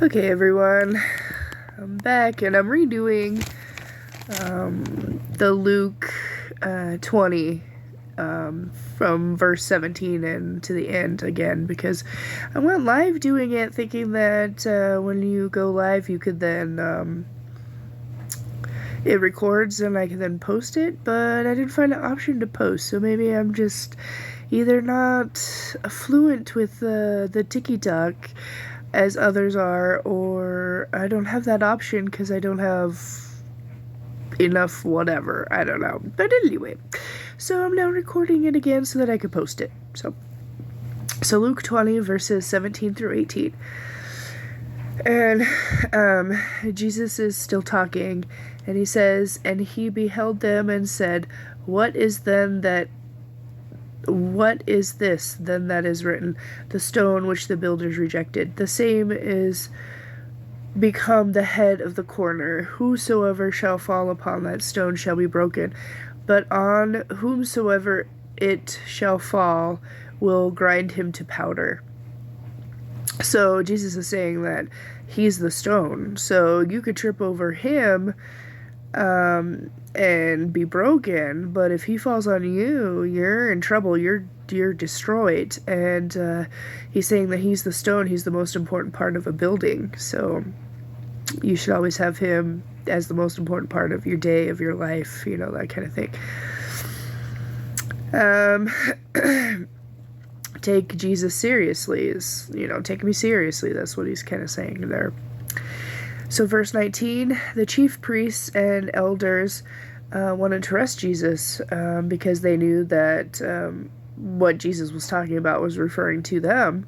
Okay, everyone, I'm back and I'm redoing the Luke 20 from verse 17 and to the end again, because I went live doing it thinking that when you go live you could then it records and I can then post it, but I didn't find an option to post, so maybe I'm just either not fluent with the TikTok as others are, or I don't have that option because I don't have enough whatever. I don't know. But anyway, so I'm now recording it again so that I could post it. So Luke 20 verses 17 through 18. And Jesus is still talking, and he says, "And he beheld them and said, What is this then that is written? The stone which the builders rejected, the same is become the head of the corner. Whosoever shall fall upon that stone shall be broken, but on whomsoever it shall fall will grind him to powder." So Jesus is saying that he's the stone, so you could trip over him and be broken, but if he falls on you, you're in trouble. You're destroyed. And he's saying that he's the stone. He's the most important part of a building, so you should always have him as the most important part of your day, of your life, that kind of thing. Take Jesus seriously is, take me seriously. That's what he's kind of saying there. So verse 19, the chief priests and elders wanted to arrest Jesus because they knew that what Jesus was talking about was referring to them.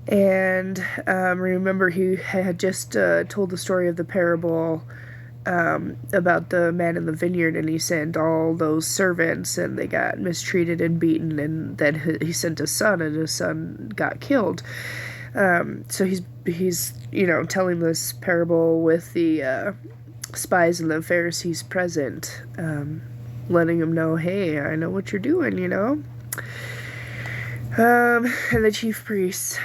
And remember, he had just told the story of the parable about the man in the vineyard, and he sent all those servants and they got mistreated and beaten, and then he sent his son and his son got killed. So he's telling this parable with the spies and the Pharisees present, letting them know, hey, I know what you're doing, and the chief priests.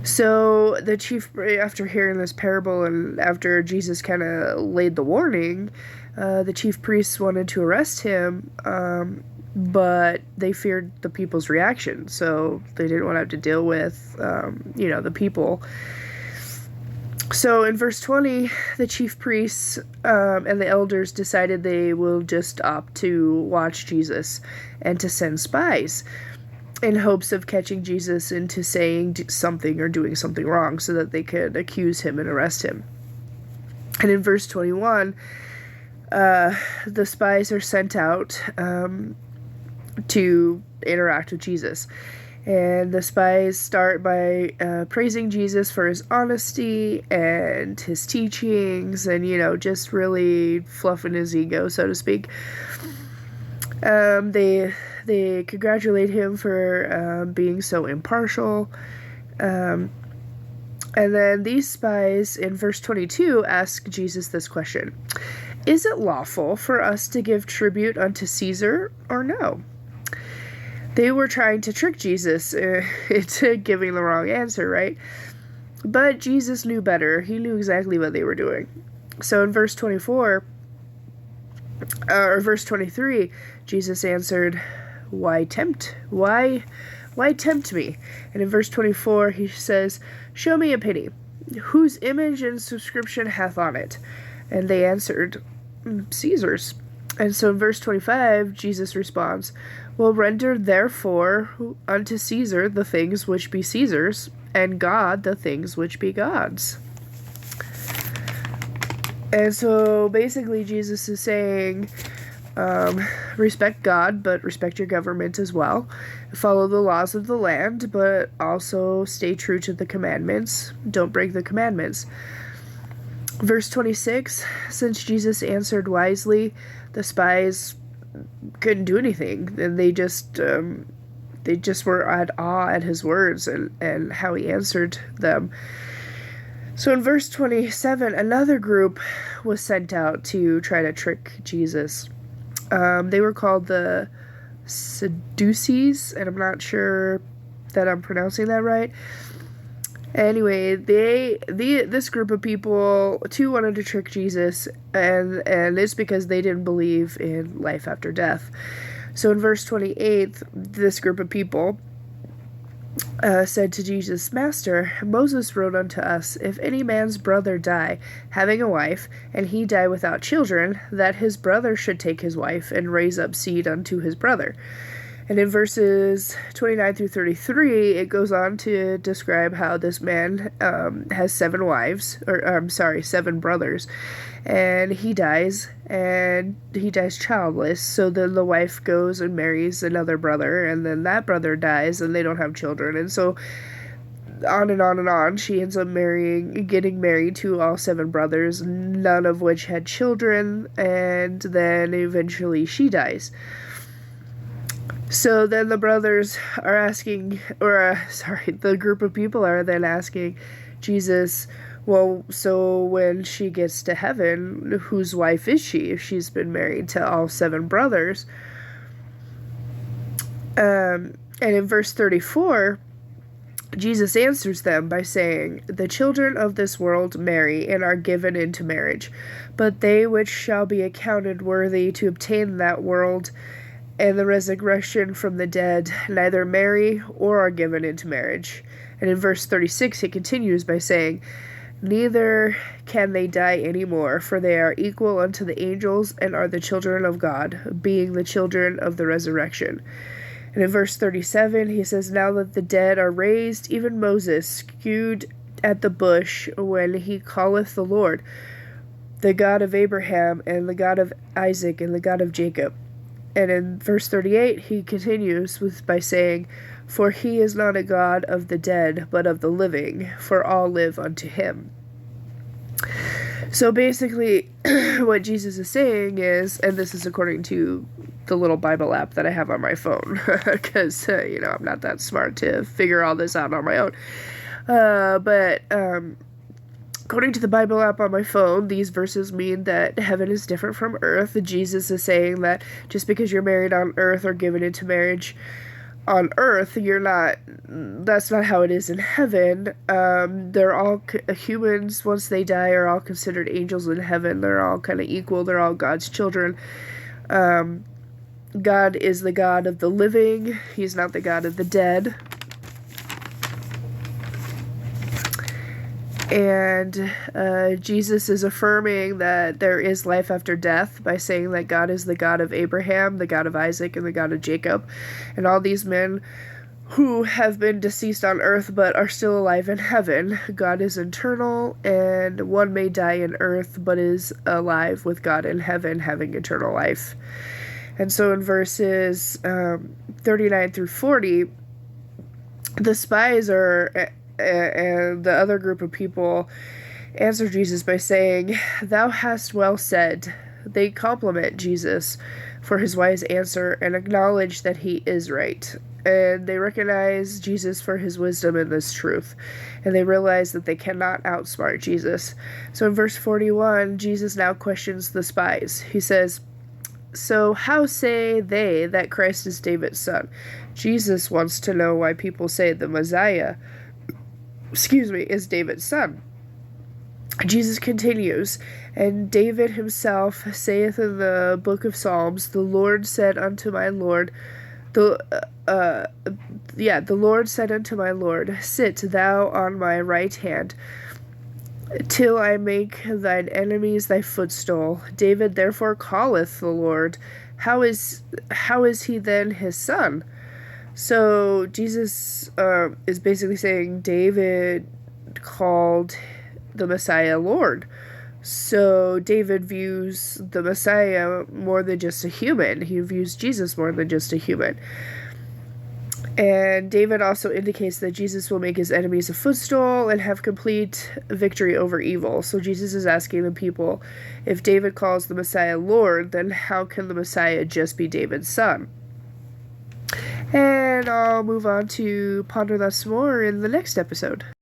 So the chief, after hearing this parable and after Jesus kind of laid the warning, the chief priests wanted to arrest him, but they feared the people's reaction, so they didn't want to have to deal with, the people. So in verse 20, the chief priests and the elders decided they will just opt to watch Jesus and to send spies in hopes of catching Jesus into saying something or doing something wrong so that they could accuse him and arrest him. And in verse 21, the spies are sent out to interact with Jesus. And the spies start by praising Jesus for his honesty and his teachings and, just really fluffing his ego, so to speak. They congratulate him for being so impartial. And then these spies in verse 22 ask Jesus this question: "Is it lawful for us to give tribute unto Caesar or no?" They were trying to trick Jesus into giving the wrong answer, right? But Jesus knew better. He knew exactly what they were doing. So in verse 24, or verse 23, Jesus answered, Why tempt me?" And in verse 24, he says, "Show me a penny. Whose image and subscription hath on it?" And they answered, "Caesar's." And so in verse 25, Jesus responds, "Well, render therefore unto Caesar the things which be Caesar's, and God the things which be God's." And so basically Jesus is saying, respect God, but respect your government as well. Follow the laws of the land, but also stay true to the commandments. Don't break the commandments. Verse 26, since Jesus answered wisely, the spies couldn't do anything, and they just were at awe at his words and how he answered them. So in verse 27, another group was sent out to try to trick Jesus. They were called the Sadducees, and I'm not sure that I'm pronouncing that right. Anyway, this group of people too wanted to trick Jesus, and it's because they didn't believe in life after death. So in verse 28, this group of people said to Jesus, Master, Moses wrote unto us, if any man's brother die, having a wife, and he die without children, that his brother should take his wife, and raise up seed unto his brother. And in verses 29 through 33, it goes on to describe how this man has 7 wives, or 7 brothers, and he dies childless. So then the wife goes and marries another brother, and then that brother dies, and they don't have children. And so on and on and on, she ends up getting married to all 7 brothers, none of which had children, and then eventually she dies. So then the brothers are asking, the group of people are then asking Jesus, well, so when she gets to heaven, whose wife is she if she's been married to all 7 brothers? And in verse 34, Jesus answers them by saying, the children of this world marry and are given into marriage, but they which shall be accounted worthy to obtain that world and the resurrection from the dead neither marry or are given into marriage. And in verse 36 he continues by saying, neither can they die any more, for they are equal unto the angels and are the children of God, being the children of the resurrection. And in verse 37 he says, now that the dead are raised, even Moses skewed at the bush when he calleth the Lord, the God of Abraham and the God of Isaac and the God of Jacob. And in verse 38, he continues by saying, for he is not a God of the dead, but of the living, for all live unto him. So basically, what Jesus is saying is, and this is according to the little Bible app that I have on my phone, because, I'm not that smart to figure all this out on my own. But according to the Bible app on my phone, these verses mean that heaven is different from earth. Jesus is saying that just because you're married on earth or given into marriage on earth, that's not how it is in heaven. They're all humans, once they die, are all considered angels in heaven. They're all kind of equal. They're all God's children. God is the God of the living. He's not the God of the dead. And Jesus is affirming that there is life after death by saying that God is the God of Abraham, the God of Isaac, and the God of Jacob. And all these men who have been deceased on earth but are still alive in heaven. God is eternal, and one may die in earth but is alive with God in heaven, having eternal life. And so in verses 39 through 40, the spies and the other group of people answer Jesus by saying, thou hast well said. They compliment Jesus for his wise answer and acknowledge that he is right. And they recognize Jesus for his wisdom in this truth. And they realize that they cannot outsmart Jesus. So in verse 41, Jesus now questions the spies. He says, so how say they that Christ is David's son? Jesus wants to know why people say the Messiah is David's son. Jesus continues, and David himself saith in the book of Psalms, the Lord said unto my Lord, the Lord said unto my Lord, sit thou on my right hand, till I make thine enemies thy footstool. David therefore calleth the Lord. How is he then his son? So Jesus is basically saying David called the Messiah Lord. So David views the Messiah more than just a human. He views Jesus more than just a human. And David also indicates that Jesus will make his enemies a footstool and have complete victory over evil. So Jesus is asking the people, if David calls the Messiah Lord, then how can the Messiah just be David's son? And I'll move on to ponder that some more in the next episode.